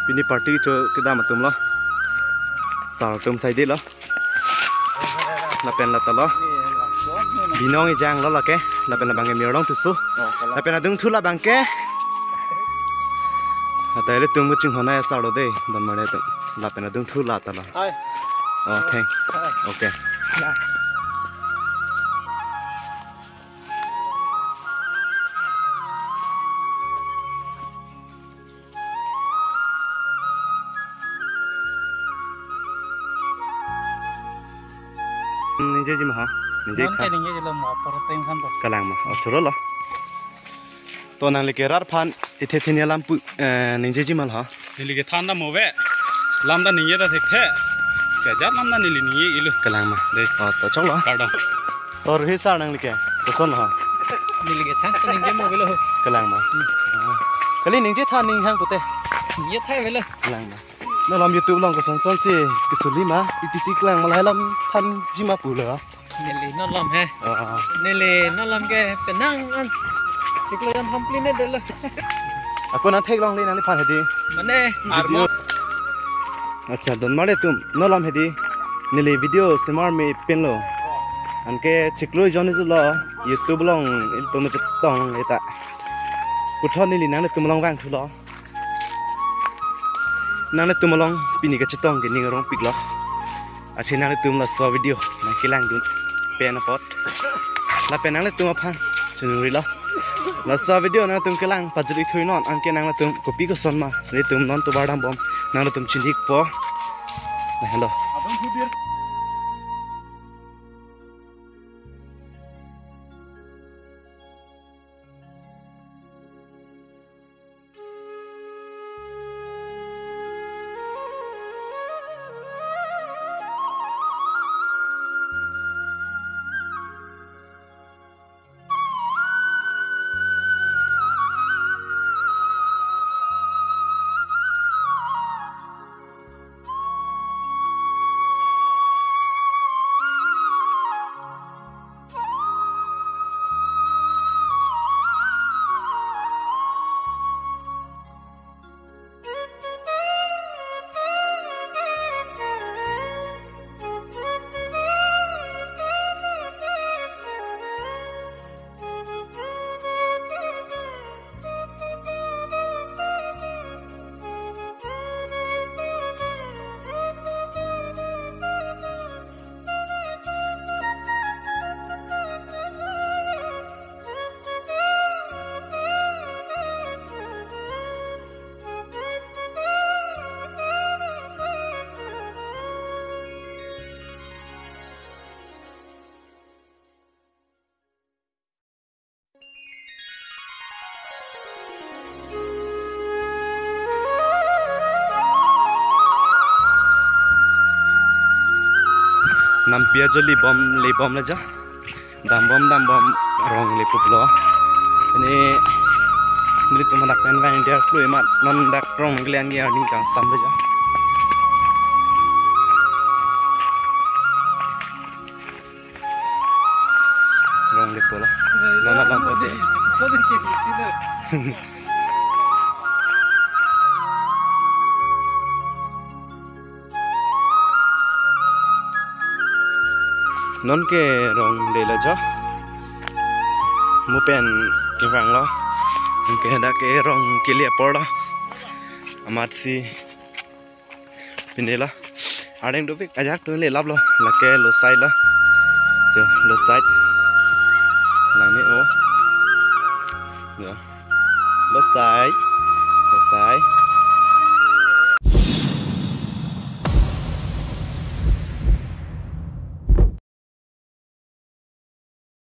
pini party cho kita matum lo sar tum sai dit lo la pen la ta lo binong jang lo la ke la pen la bang mi rong tu su la pen la dung thu la bang ke ta le tum ching hona sar lo de dan ma le tu la pen la dung thu la ta lo thank okay ninja mah ninja kan ninja jelo mau perteng kan tuh kalang mah churo lo to nang le kerar phan ithe thenia lam pu ninja mal ha nili ke thanda mobe lamda ninja da thekhe sejat lamda nili ninja ilu kalang mah de to chok lo kado और हे सा नंग लिखे तो सुन हा nili ke thang ninja mobe lo kalang mah kali ninja tha ning hang puте ninja thai velo kalang mah nó làm YouTube lòng của son son si cái xử lý mà EPC kalang mà lại làm thân jima pu lửa nili nó làm he nili nó làm cái penang an chỉ có làm complete đấy lo aku nanti long lên nanti phan hedi mana armo अच्छा don mare tum no lam hedi nili video semar me pen lo anke chiklo jone tu lo YouTube long il tum tong eta puthon nili nang tum long wang thu lo nang tum long pini ka chitong ke ning rong pik lo achi nang tum la so video na kilang dun pen pot la pen nang tum phan chunuri lo la so video nang tum kilang pajri thui non anke nang tum copy ko son ma ni tum non to badam bom nang tum chinik po na hello nam pia joli bom la ja dam bom rong le puplo ini nili tu manak pen va india flu emat non dak rong nglian gi ani kang sam ja rong le pola lona lam pote non ke rong de la jo mu pen ke wang lo ke da ke rong ke lia poda amat si pinela adeng do pik ajak to le lab lo la ke lo sai lo jo lo sai lang me o jo lo sai